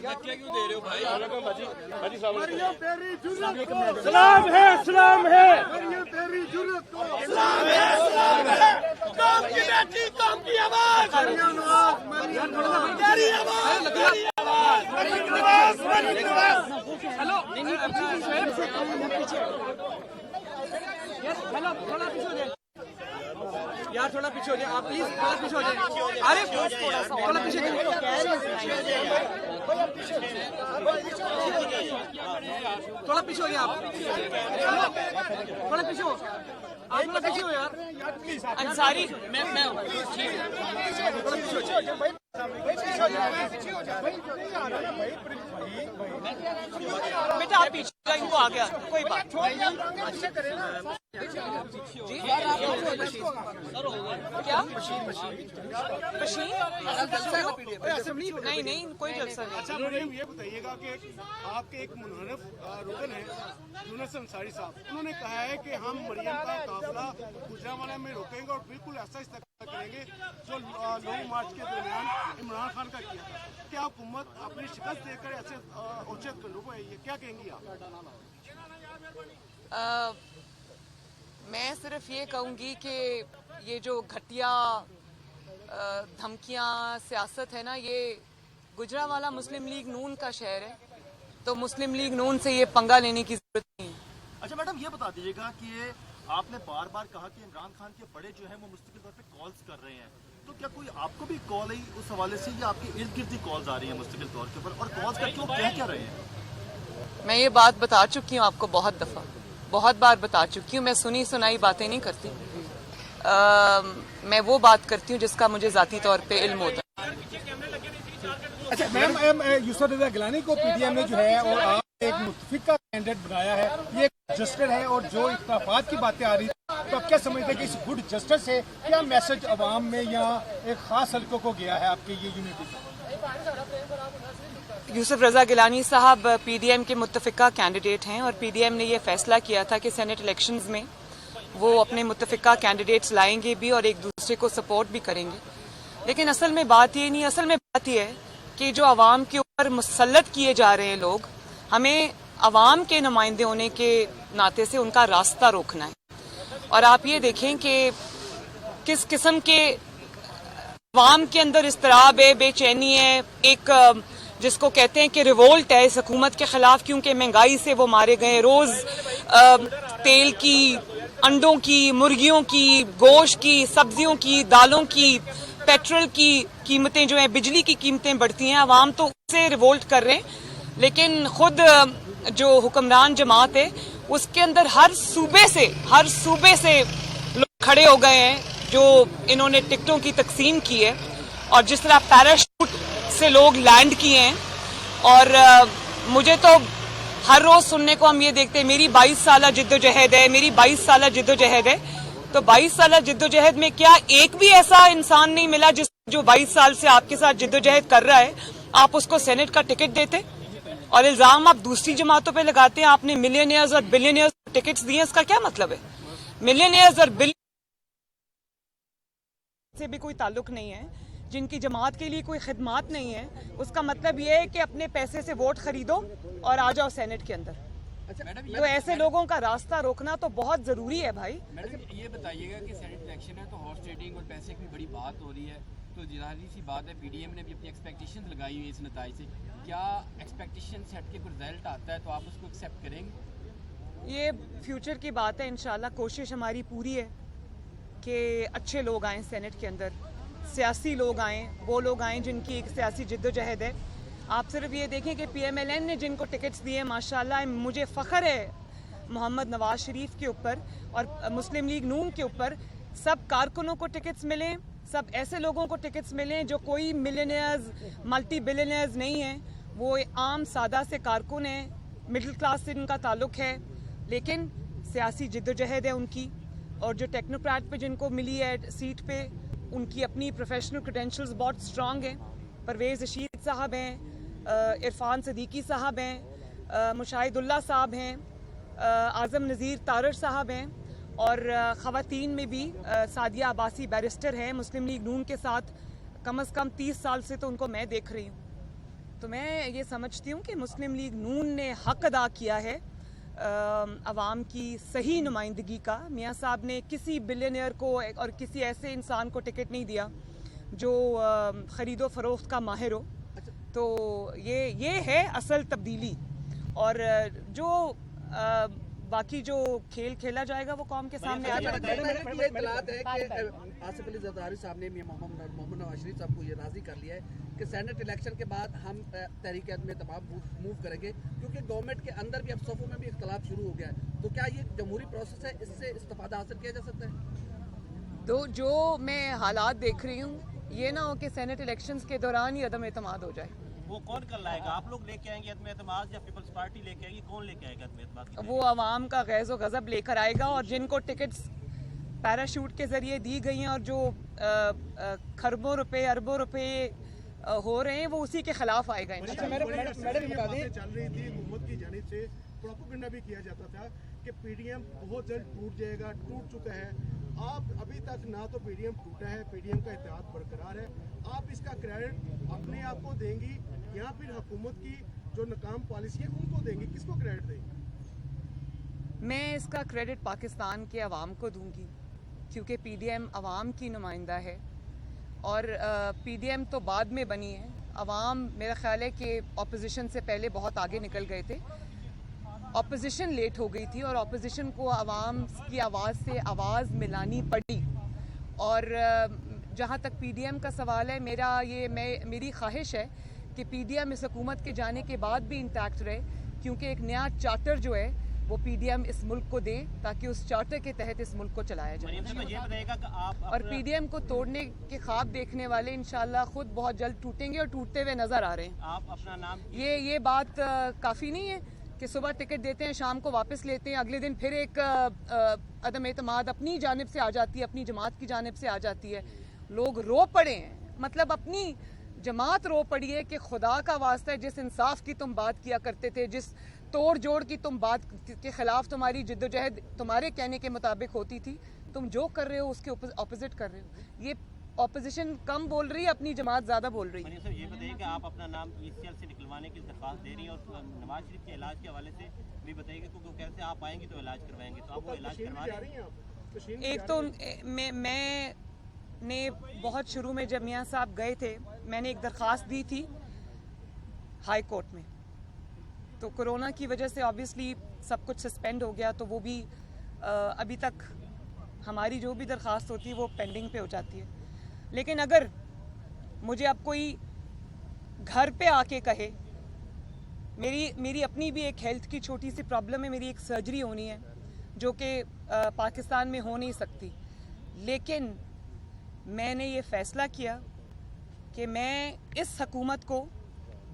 धक्के क्यों दे रहे हो भाई? सलाम है, सलाम है, इस्लाम है, इस्लाम है। कौम की बेटी, कौम की आवाज, तेरी आवाज, तेरी आवाज। हेलो हेलो, थोड़ा पीछे हो जाए यार, थोड़ा पीछे हो जाए आप प्लीज, थोड़ा पीछे हो जाए। अरे थोड़ा पीछे, थोड़ा पीछे हो जाए आप, थोड़ा पीछे हो आप, थोड़ा पीछे हो यार। अंसारी मैं थोड़ा पीछे हो जाए। बेटा आप पीछे, इनको आ गया कोई बात क्या मशीन नहीं नहीं, कोई जलसा नहीं। अच्छा मैडम ये बताइएगा कि आपके एक मुनहरफ रुकन है यूनुस अंसारी साहब, उन्होंने कहा है कि हम मरियम का काफिला गुजरांवाला में रोकेंगे और बिल्कुल ऐसा इस्तेमाल करेंगे जो लॉन्ग मार्च के दरमियान इमरान खान का किया था। क्या हुकूमत अपनी शिकस्त देकर ऐसे औचित कदमों को ये क्या कहेंगी आप? मैं सिर्फ ये कहूँगी कि ये जो घटिया धमकियाँ सियासत है ना, ये गुजरांवाला मुस्लिम लीग नून का शहर है, तो मुस्लिम लीग नून से ये पंगा लेने की जरूरत नहीं है। अच्छा मैडम ये बता दीजिएगा कि ये आपने बार बार कहा कि इमरान खान के बड़े जो है वो मुस्तकिल तौर पे कॉल्स कर रहे हैं, तो क्या कोई आपको भी कॉल आई उस हवाले से, या आपके इर्द गिर्द ही कॉल्स आ रही हैं मुस्तकिल तौर के ऊपर, और कॉल्स करके वो कह क्या रहे हैं? मैं ये बात बता चुकी हूँ आपको बहुत बार बता चुकी हूँ। मैं सुनी सुनाई बातें नहीं करती, मैं वो बात करती हूँ जिसका मुझे जाती तौर पे इल्म होता है। अच्छा मैम, यूसुफ रजा गिलानी को पीडीएम ने जो है और आप एक मुतफिका कैंडिडेट बनाया है, ये जस्टिस है, और जो इख्तलाफात की बातें आ रही तो आप क्या समझते हैं कि इस गुड जस्टिस से क्या मैसेज अवाम में या एक खास हल्कों को गया है आपके ये यूनिटी? यूसुफ रजा गिलानी साहब पीडीएम के मुत्तफिका कैंडिडेट हैं और पीडीएम ने ये फैसला किया था कि सेनेट इलेक्शंस में वो अपने मुत्तफिका कैंडिडेट्स लाएंगे भी और एक दूसरे को सपोर्ट भी करेंगे। लेकिन असल में बात ये नहीं, असल में बात ये है कि जो आवाम के ऊपर मुसल्लत किए जा रहे हैं लोग, हमें आवाम के नुमाइंदे होने के नाते से उनका रास्ता रोकना है। और आप ये देखें कि किस किस्म के आवाम के अंदर इस्तराब है, बेचैनी है, एक जिसको कहते हैं कि रिवोल्ट है इस हुकूमत के खिलाफ, क्योंकि महंगाई से वो मारे गए। रोज तेल की, अंडों की, मुर्गियों की, गोश्त की, सब्जियों की, दालों की, पेट्रोल की कीमतें जो है, बिजली की कीमतें बढ़ती हैं। अवाम तो उससे रिवोल्ट कर रहे हैं, लेकिन खुद जो हुक्मरान जमात है उसके अंदर हर सूबे से लोग खड़े हो गए हैं जो इन्होंने टिकटों की तकसीम की है, और जिस तरह पैराशूट से लोग लैंड किए हैं। और मुझे तो हर रोज सुनने को हम ये देखते हैं, मेरी 22 साल जिद्दोजहद है, मेरी 22 साल जिद्दोजहद है। तो 22 साल जिद्दोजहद में क्या एक भी ऐसा इंसान नहीं मिला जो 22 साल से आपके साथ जिद्दोजहद कर रहा है, आप उसको सेनेट का टिकट देते? और इल्जाम आप दूसरी जमातों पे लगाते हैं, आपने मिलियनियर्स और बिलियनियर्स को टिकट्स दिए, इसका क्या मतलब है? मिलियनियर्स और बिलियनियर्स से भी कोई ताल्लुक नहीं है, जिनकी जमात के लिए कोई खिदमात नहीं है, उसका मतलब ये है कि अपने पैसे से वोट खरीदो और आ जाओ सेनेट के अंदर। तो ऐसे लोगों का रास्ता रोकना तो बहुत जरूरी है भाई। मैडम ये बताइएगा कि सेनेट इलेक्शन है तो हॉर्स ट्रेडिंग और पैसे की बड़ी बात हो रही है, तो जाहिर सी बात है पीडीएम ने भी अपनी एक्सपेक्टेशन लगाई हुई है इस नताइज से। क्या एक्सपेक्टेशन से हट के कोई रिजल्ट आता है तो आप उसको एक्सेप्ट करेंगे? ये फ्यूचर की बात है, इंशाल्लाह कोशिश हमारी पूरी है कि अच्छे लोग आएँ सेनेट के अंदर, सियासी लोग आएँ, वो लोग आएँ जिनकी एक सियासी जिद्दोजहद है। आप सिर्फ ये देखें कि पीएमएलएन ने जिनको टिकट्स दिए, माशाल्लाह मुझे फ़ख्र है मोहम्मद नवाज शरीफ के ऊपर और मुस्लिम लीग नून के ऊपर, सब कारकुनों को टिकट्स मिलें, सब ऐसे लोगों को टिकट्स मिलें जो कोई मिलियनियर्स, मल्टी बिलियनियर्स नहीं हैं, वो आम सादा से कारकुन हैं, मिडिल क्लास से उनका ताल्लुक है, लेकिन सियासी जिद्दोजहद है उनकी। और जो टेक्नोक्रेट पे जिनको मिली है सीट पे, उनकी अपनी प्रोफेशनल क्रेडेंशियल्स बहुत स्ट्रांग हैं। परवेज़ रशीद साहब हैं, इरफान सदीकी साहब हैं, मुशाहिदुल्लाह साहब हैं, आज़म नज़ीर तारर साहब हैं, और ख़वातीन में भी सादिया अब्बासी बैरिस्टर हैं मुस्लिम लीग नून के साथ। कम से कम 30 साल से तो उनको मैं देख रही हूँ। तो मैं ये समझती हूँ कि मुस्लिम लीग नून ने हक अदा किया है अवाम की सही नुमाइंदगी का। मियाँ साहब ने किसी बिलियनियर को और किसी ऐसे इंसान को टिकट नहीं दिया जो ख़रीदो फरोख्त का माहिर हो। तो ये है असल तब्दीली। और जो बाकी जो खेल खेला जाएगा वो कौम के सामने आ जाएगा। ये इत्तलात है कि आसिफ अली जरदारी साहब ने मियां मोहम्मद नवाज शरीफ साहब को ये राजी कर लिया है कि सेनेट इलेक्शन के बाद हम तहरीक अदम एतमाद मूव करेंगे, क्योंकि गवर्नमेंट के अंदर भी अब सफ़ों में भी इख्तलाफ शुरू हो गया है। तो क्या ये जमहूरी प्रोसेस है, इससे इस्तिफादा हासिल किया जा सकता है? तो जो मैं हालात देख रही हूँ, ये ना हो कि सेनेट इलेक्शंस के दौरान ही अदम एतमाद हो जाए। वो कौन कर लाएगा? आप लोग लेके आएंगे अदम एतमाद या पीपल्स पार्टी लेके आएगी? कौन लेके आएगा अदम एतमाद? वो अवाम का गैज़ व गज़ब लेकर आएगा, और जिनको टिकट्स पैराशूट के जरिए दी गई हैं और जो खरबों रुपए अरबों रुपए हो रहे हैं, वो उसी के खिलाफ आएगा। मैडम बता दें, चल रही थी हुकूमत की जानिब से प्रोपेगेंडा भी किया जाता था कि पीडीएम बहुत जल्द टूट जाएगा, टूट चुका है। आप अभी तक ना तो पीडीएम टूटा है, पीडीएम का इत्तेहाद बरकरार है। आप इसका क्रेडिट अपने आप को देंगी या फिर हुकूमत की जो नाकाम पॉलिसी है उनको देंगी? किसको क्रेडिट देंगी? मैं इसका क्रेडिट पाकिस्तान के अवाम को दूंगी, क्योंकि पीडीएम अवाम की नुमाइंदा है और पीडीएम तो बाद में बनी है। अवाम मेरा ख्याल है कि ऑपोजिशन से पहले बहुत आगे निकल गए थे। ऑपोजिशन लेट हो गई थी और ऑपोजिशन को अवाम की आवाज़ से आवाज़ मिलानी पड़ी। और जहाँ तक पीडीएम का सवाल है, मेरी ख्वाहिश है कि पीडीएम इस हुकूमत के जाने के बाद भी इंटैक्ट रहे, क्योंकि एक नया चार्टर जो है वो पीडीएम इस मुल्क को दे, ताकि उस चार्टर के तहत इस मुल्क को चलाया जाए। और पीडीएम को तोड़ने के ख्वाब देखने वाले इंशाल्लाह खुद बहुत जल्द टूटेंगे और टूटते हुए नजर आ रहे हैं। आप अपना नाम ये बात काफ़ी नहीं है कि सुबह टिकट देते हैं, शाम को वापस लेते हैं, अगले दिन फिर एक अदम एतमाद अपनी जानिब से आ जाती है, अपनी जमात की जानिब से आ जाती है। लोग रो पड़े हैं, मतलब अपनी जमात रो पड़ी है कि खुदा का वास्ता है, जिस इंसाफ की तुम बात किया करते थे, जिस तोड़ जोड़ की तुम बात के खिलाफ तुम्हारी जिद्दोजहद तुम्हारे कहने के मुताबिक होती थी, तुम जो कर रहे हो उसके ऑपोजिट कर रहे हो। ये ऑपोजिशन कम बोल रही है, अपनी जमात ज़्यादा बोल रही है। ये बताइए कि आप अपना नाम ईसीएल से निकलवाने की दरख्वास्त दे रही हैं और नवाज शरीफ के इलाज के हवाले से भी बताइएगा, क्योंकि कैसे आप आएंगी तो इलाज करवाएंगे, तो आप वो इलाज करवा रही हैं? एक तो मैंने बहुत शुरू में जब मियाँ साहब गए थे, मैंने एक दरख्वास्त दी थी हाई कोर्ट में। तो कोरोना की वजह से ऑब्वियसली सब कुछ सस्पेंड हो गया, तो वो भी अभी तक हमारी जो भी दरख्वास्त होती है वो पेंडिंग पे हो जाती है। लेकिन अगर मुझे अब कोई घर पे आके कहे, मेरी अपनी भी एक हेल्थ की छोटी सी प्रॉब्लम है, मेरी एक सर्जरी होनी है जो कि पाकिस्तान में हो नहीं सकती, लेकिन मैंने ये फ़ैसला किया कि मैं इस हकूमत को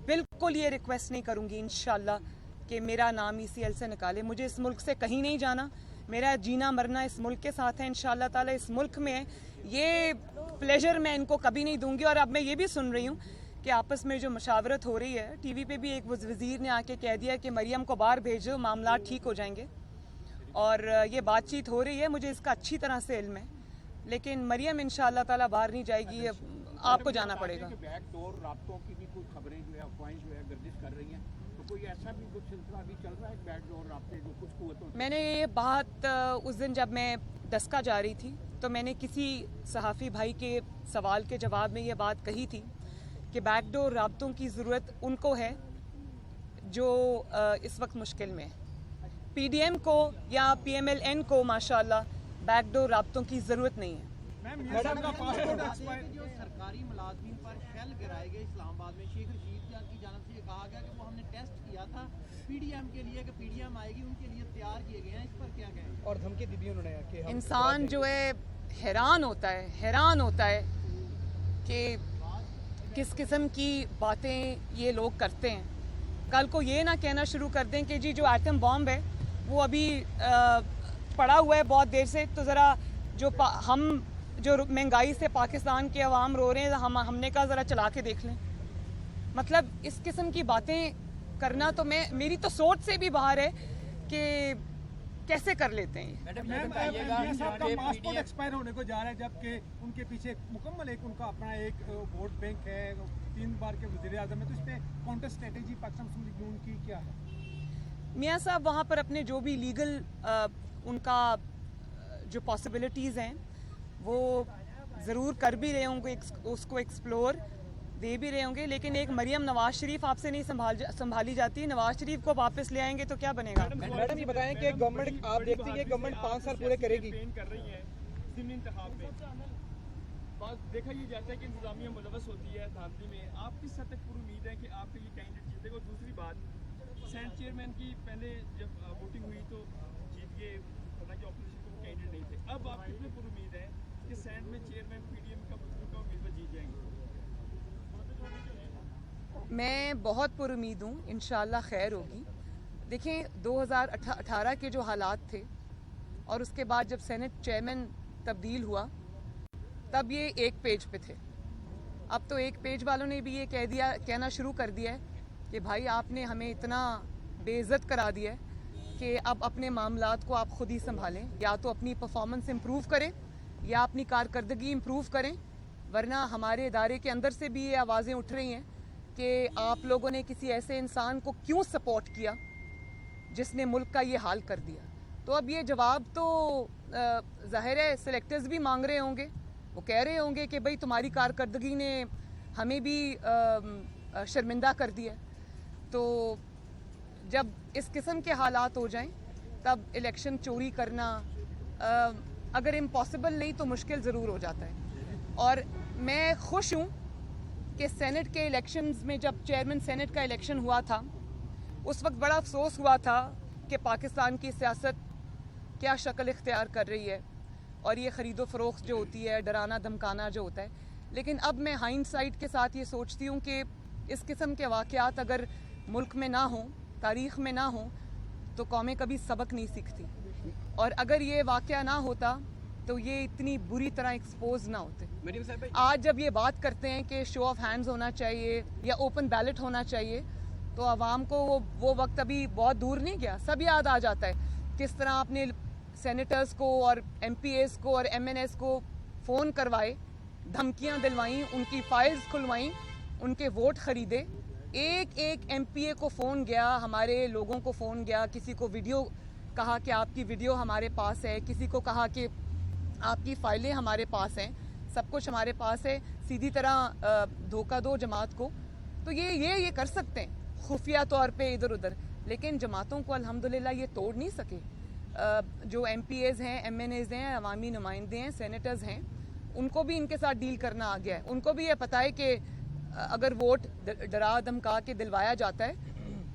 बिल्कुल ये रिक्वेस्ट नहीं करूँगी इंशाल्लाह कि मेरा नाम ईसीएल से निकाले। मुझे इस मुल्क से कहीं नहीं जाना, मेरा जीना मरना इस मुल्क के साथ है इंशाल्लाह ताला, इस मुल्क में है। ये प्लेजर मैं इनको कभी नहीं दूंगी। और अब मैं ये भी सुन रही हूँ कि आपस में जो मशावरत हो रही है, टीवी पे भी एक वज़ीर ने आके कह दिया कि मरियम को बाहर भेजो, मामला ठीक हो जाएंगे। और ये बातचीत हो रही है, मुझे इसका अच्छी तरह से इल्म है, लेकिन मरियम इंशाल्लाह ताला बाहर नहीं जाएगी, आपको जाना पड़ेगा। बैकडोर राब्तों की भी कुछ खबरें जो है, अफवाहें जो है गर्दिश कर रही हैं, तो कोई ऐसा भी कुछ सिलसिला अभी चल रहा है बैकडोर राब्ते जो कुछ कुव्वतों? मैंने ये बात उस दिन जब मैं दस्का जा रही थी तो मैंने किसी सहाफ़ी भाई के सवाल के जवाब में ये बात कही थी कि बैकडोर राब्तों की ज़रूरत उनको है जो इस वक्त मुश्किल में है। पीडीएम को या पीएमएलएन को माशाल्लाह बैकडोर राब्तों की ज़रूरत नहीं है। जो सरकारी मुलाजमीन पर शेल गिराए गए इस्लामाबाद में, शेख रशीद की जानब से ये कहा गया कि वो हमने टेस्ट किया था पीडीएम के लिए कि पीडीएम आएगी, उनके लिए तैयार किए गए हैं, इस पर क्या कहें? और धमकी दी भी उन्होंने कि इंसान जो है हैरान होता है कि किस किस्म की बातें ये लोग करते हैं। कल को ये ना कहना शुरू कर दें कि जी जो एटम बॉम्ब है वो अभी पड़ा हुआ है बहुत देर से, तो ज़रा जो महंगाई से पाकिस्तान के अवाम रो रहे हैं, हमने कहा ज़रा चला के देख लें। मतलब इस किस्म की बातें करना तो मेरी तो सोच से भी बाहर है कि कैसे कर लेते हैं। मैडम ये बताइएगा कि पासपोर्ट एक्सपायर होने को जा रहा है, जबकि उनके पीछे मुकम्मल एक उनका अपना एक वोट बैंक है, 3 बार के वज़ीर आज़म है, तो इस पे काउंटर स्ट्रेटेजी पाकिस्तान मुस्लिम लीग नून की क्या है? मियाँ साहब वहाँ पर अपने जो भी लीगल उनका जो पॉसिबिलिटीज़ हैं वो ज़रूर कर भी रहे होंगे, उसको एक्सप्लोर दे भी रहे होंगे, लेकिन एक मरियम नवाज शरीफ आपसे नहीं संभाली जाती। नवाज शरीफ को वापस ले आएंगे तो क्या बनेगा? मैडम ये बताएं कि गवर्नमेंट, आप देखती हैं गवर्नमेंट 5 साल पूरे करेगी, कर रही है ज़िमनी इंतखाब में देखा ये जाता है कि इंतजामिया मुलवस होती है धांधली में। आप किस हद तक पूरी उम्मीद है कि आपका ये कैंडिडेट जीतेगा? और दूसरी बात, सेनेट चेयरमैन की पहले जब वोटिंग हुई तो जीत गए, हालांकि ऑपोजिशन को कैंडिडेट नहीं थे। अब आप कितने पूरी उम्मीद है कि सेनेट में चेयरमैन पीडीएम का उम्मीदवार जीत जाएंगे? मैं बहुत पुरुमीद हूँ, इंशाल्लाह खैर होगी। देखें 2018 के जो हालात थे और उसके बाद जब सेनेट चेयरमैन तब्दील हुआ तब ये एक पेज पे थे। अब तो एक पेज वालों ने भी ये कहना शुरू कर दिया है कि भाई आपने हमें इतना बेइज्जत करा दिया है कि अब अपने मामलात को आप खुद ही संभालें, या तो अपनी परफॉर्मेंस इम्प्रूव करें या अपनी कारकर्दगी इम्प्रूव करें, वरना हमारे इदारे के अंदर से भी ये आवाज़ें उठ रही हैं कि आप लोगों ने किसी ऐसे इंसान को क्यों सपोर्ट किया जिसने मुल्क का ये हाल कर दिया। तो अब ये जवाब तो ज़ाहिर है सिलेक्टर्स भी मांग रहे होंगे, वो कह रहे होंगे कि भाई तुम्हारी कारकर्दगी ने हमें भी शर्मिंदा कर दिया। तो जब इस किस्म के हालात हो जाएं तब इलेक्शन चोरी करना अगर इम्पॉसिबल नहीं तो मुश्किल ज़रूर हो जाता है। और मैं खुश हूँ कि सेनेट के इलेक्शंस में जब चेयरमैन सेनेट का इलेक्शन हुआ था उस वक्त बड़ा अफसोस हुआ था कि पाकिस्तान की सियासत क्या शक्ल इख्तियार कर रही है और ये ख़रीदो फ़रोख्त जो होती है, डराना धमकाना जो होता है। लेकिन अब मैं हाइंडसाइट के साथ ये सोचती हूँ कि इस किस्म के वाक़यात अगर मुल्क में ना हों, तारीख़ में ना हों, तो कौमें कभी सबक नहीं सीखती। और अगर ये वाक़या ना होता तो ये इतनी बुरी तरह एक्सपोज ना होते। आज जब ये बात करते हैं कि शो ऑफ हैंड्स होना चाहिए या ओपन बैलेट होना चाहिए, तो आवाम को वो वक्त अभी बहुत दूर नहीं गया, सब याद आ जाता है किस तरह आपने सेनेटर्स को और MPAs को और MNS को फ़ोन करवाए, धमकियां दिलवाई, उनकी फाइल्स खुलवाई, उनके वोट ख़रीदे। एक MPA को फ़ोन गया, हमारे लोगों को फ़ोन गया, किसी को वीडियो कहा कि आपकी वीडियो हमारे पास है, किसी को कहा कि आपकी फ़ाइलें हमारे पास हैं, सब कुछ हमारे पास है। सीधी तरह धोखा दो जमात को। तो ये कर सकते हैं खुफिया तौर पे इधर उधर, लेकिन जमातों को अल्हम्दुलिल्लाह ये तोड़ नहीं सके। जो MPAs हैं, MNAs हैं, अवामी नुमाइंदे हैं, सेनेटर्स हैं, उनको भी इनके साथ डील करना आ गया है। उनको भी ये पता है कि अगर वोट डरा धमका के दिलवाया जाता है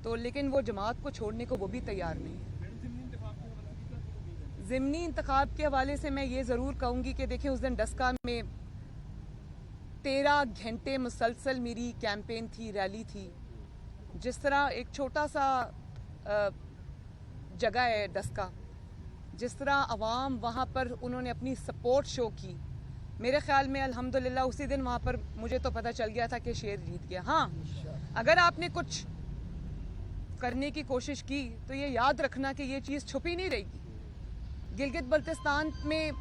तो, लेकिन वो जमात को छोड़ने को वो भी तैयार नहीं है। ज़िमनी इंतखाब के हवाले से मैं ये ज़रूर कहूँगी कि देखें उस दिन डस्का में 13 घंटे मुसलसल मेरी कैंपेन थी, रैली थी। जिस तरह एक छोटा सा जगह है डस्का, जिस तरह अवाम वहाँ पर उन्होंने अपनी सपोर्ट शो की, मेरे ख्याल में अल्हम्दुलिल्लाह उसी दिन वहाँ पर मुझे तो पता चल गया था कि शेर जीत गया। हाँ, अगर आपने कुछ करने की कोशिश की तो ये याद रखना कि ये चीज़ छुपी नहीं रहेगी। गिलगित बल्तिस्तान में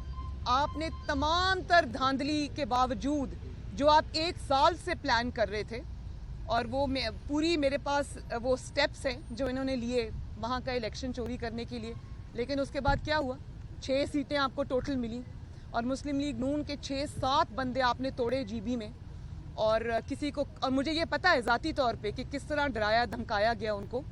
आपने तमाम तर धांधली के बावजूद जो आप 1 साल से प्लान कर रहे थे, और वो पूरी मेरे पास वो स्टेप्स हैं जो इन्होंने लिए वहाँ का इलेक्शन चोरी करने के लिए, लेकिन उसके बाद क्या हुआ? 6 सीटें आपको टोटल मिली और मुस्लिम लीग नून के 6-7 बंदे आपने तोड़े GB में। और किसी को, और मुझे ये पता है ज़ाती तौर पे कि किस तरह डराया धमकाया गया उनको।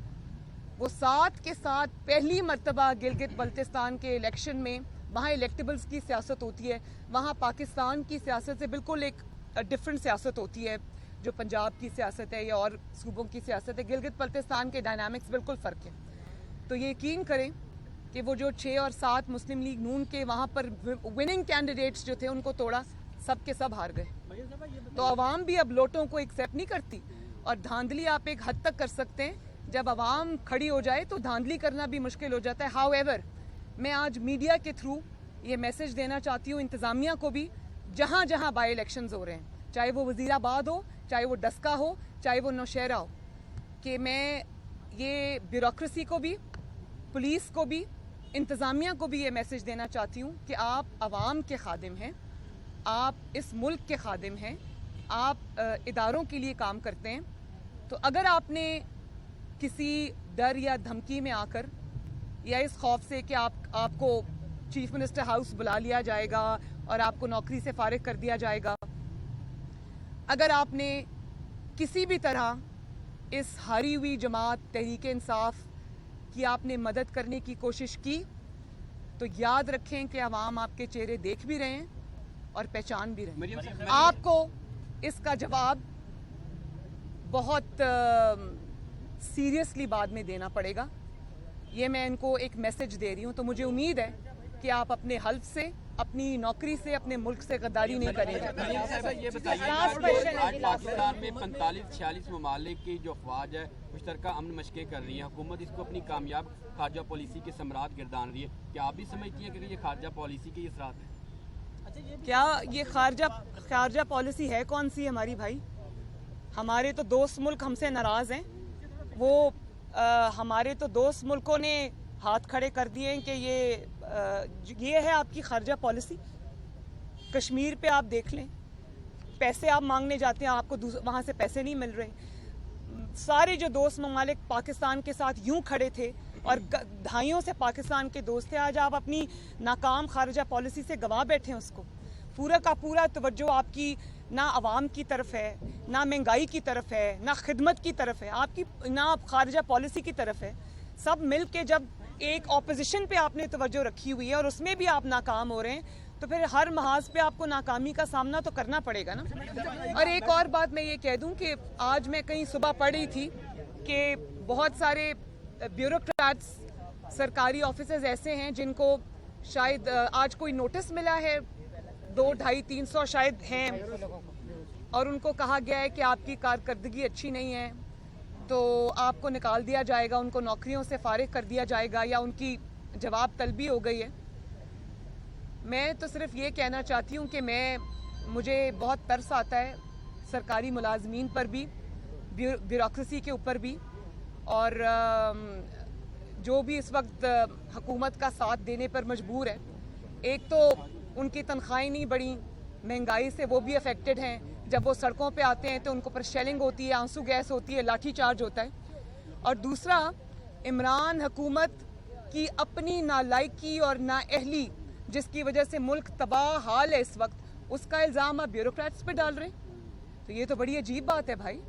वो साथ के साथ पहली मर्तबा गिलगित बल्तिस्तान के इलेक्शन में, वहाँ इलेक्टेबल्स की सियासत होती है, वहाँ पाकिस्तान की सियासत से बिल्कुल एक डिफरेंट सियासत होती है जो पंजाब की सियासत है या और सूबों की सियासत है। गिलगित बल्तिस्तान के डायनामिक्स बिल्कुल फ़र्क है। तो यकीन करें कि वो जो 6 और 7 मुस्लिम लीग नून के वहाँ पर विनिंग कैंडिडेट्स जो थे उनको तोड़ा, सब के सब हार गए। तो आवाम भी अब लोटों को एक्सेप्ट नहीं करती, और धांधली आप एक हद तक कर सकते हैं। जब आवाम खड़ी हो जाए तो धांधली करना भी मुश्किल हो जाता है। हाउएवर, मैं आज मीडिया के थ्रू ये मैसेज देना चाहती हूँ इंतज़ामिया को भी, जहाँ जहाँ बाई इलेक्शंस हो रहे हैं, चाहे वो वज़ीराबाद हो, चाहे वो डस्का हो, चाहे वो नौशहरा हो, कि मैं ये ब्यूरोक्रेसी को भी, पुलिस को भी, इंतज़ामिया को भी ये मैसेज देना चाहती हूँ कि आप आवाम के खादिम हैं, आप इस मुल्क के खादिम हैं, आप इदारों के लिए काम करते हैं। तो अगर आपने किसी डर या धमकी में आकर या इस खौफ से कि आपको चीफ मिनिस्टर हाउस बुला लिया जाएगा और आपको नौकरी से फारिग कर दिया जाएगा, अगर आपने किसी भी तरह इस हारी हुई जमात तहरीक इंसाफ की आपने मदद करने की कोशिश की, तो याद रखें कि अवाम आपके चेहरे देख भी रहे हैं और पहचान भी रहे हैं। आपको इसका जवाब बहुत सीरियसली बाद में देना पड़ेगा। ये मैं इनको एक मैसेज दे रही हूँ। तो मुझे उम्मीद है कि आप अपने हल्फ से, अपनी नौकरी से, अपने मुल्क से गद्दारी नहीं करेंगे। ये बताइए आज पाकिस्तान में 45-46 ममालिक की जो अफवाज है मुश्तरका अमन मशक़ें कर रही है, हुकूमत इसको अपनी कामयाब खारजा पॉलिसी के सम्राट गिरदान रही है। क्या आप भी समझती हैं कि ये खारजा पॉलिसी के असरात है? क्या ये खारजा पॉलिसी है कौन सी हमारी भाई? हमारे तो दोस्त मुल्क हमसे नाराज़ हैं। वो हमारे तो दोस्त मुल्कों ने हाथ खड़े कर दिए हैं कि ये है आपकी खारजा पॉलिसी। कश्मीर पे आप देख लें, पैसे आप मांगने जाते हैं, आपको वहाँ से पैसे नहीं मिल रहे। सारे जो दोस्त ममालिक पाकिस्तान के साथ यूं खड़े थे और दहाइयों से पाकिस्तान के दोस्त थे, आज आप अपनी नाकाम खारजा पॉलिसी से गंवा बैठे हैं उसको। पूरा का पूरा तवज्जो आपकी ना आवाम की तरफ है, ना महंगाई की तरफ है, ना खिदमत की तरफ है, आपकी ना खारजा पॉलिसी की तरफ है। सब मिल के जब एक ऑपोजिशन पे आपने तवज्जो रखी हुई है और उसमें भी आप नाकाम हो रहे हैं, तो फिर हर महाज पे आपको नाकामी का सामना तो करना पड़ेगा ना। और एक और बात मैं ये कह दूं कि आज मैं कहीं सुबह पढ़ रही थी कि बहुत सारे ब्यूरोक्रेट्स, सरकारी ऑफिसर्स ऐसे हैं जिनको शायद आज कोई नोटिस मिला है, 200-250-300 शायद हैं, और उनको कहा गया है कि आपकी कारकर्दगी अच्छी नहीं है तो आपको निकाल दिया जाएगा, उनको नौकरियों से फारिग कर दिया जाएगा या उनकी जवाब तलबी हो गई है। मैं तो सिर्फ ये कहना चाहती हूँ कि मुझे बहुत तरस आता है सरकारी मुलाजमीन पर भी, ब्यूरोक्रेसी के ऊपर भी, और जो भी इस वक्त हुकूमत का साथ देने पर मजबूर है। एक तो उनकी तनख्वाहें नहीं बढ़ी, महंगाई से वो भी अफेक्टेड हैं। जब वो सड़कों पे आते हैं तो उनको पर शेलिंग होती है, आंसू गैस होती है, लाठी चार्ज होता है। और दूसरा, इमरान हुकूमत की अपनी नालायकी और नाअहली, जिसकी वजह से मुल्क तबाह हाल है इस वक्त, उसका इल्ज़ाम आप ब्यूरोक्रेट्स पे डाल रहे हैं। तो ये तो बड़ी अजीब बात है भाई।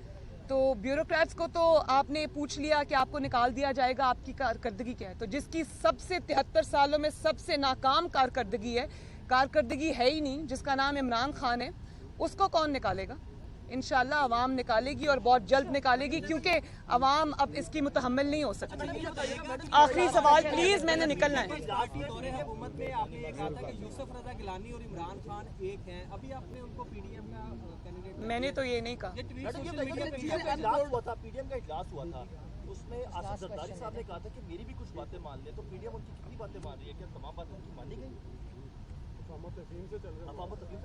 तो ब्यूरोक्रेट्स को तो आपने पूछ लिया कि आपको निकाल दिया जाएगा, आपकी कारकर्दगी क्या है? तो जिसकी सबसे 73 सालों में सबसे नाकाम कारकर्दगी है, कारकर्दगी है ही नहीं, जिसका नाम इमरान खान है, उसको कौन निकालेगा? इंशाल्लाह अवाम निकालेगी और बहुत जल्द निकालेगी, क्योंकि अवाम अब इसकी मुतहम्मिल नहीं हो सकती। आखिरी सवाल प्लीज, मैंने निकलना है। दौरे हुकूमत में आपने ये कहा था कि यूसुफ रजा गिलानी और इमरान खान एक हैं, अभी आपने उनको पीडीएम का कैंडिडेट, मैंने तो ये नहीं कहा। इजलास हुआ था, पीडीएम का इजलास हुआ था, उसमें आसिफ जरदारी साहब ने कहा था कि मेरी भी कुछ बातें मान ले। तो पीडीएम उनकी कितनी बातें मान रही है? क्या तमाम बातें उनकी मानी गई?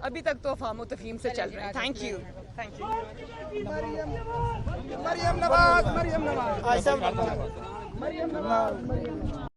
अभी तक तो अफवाम तफहीम से चल रहे हैं। Thank you, thank you.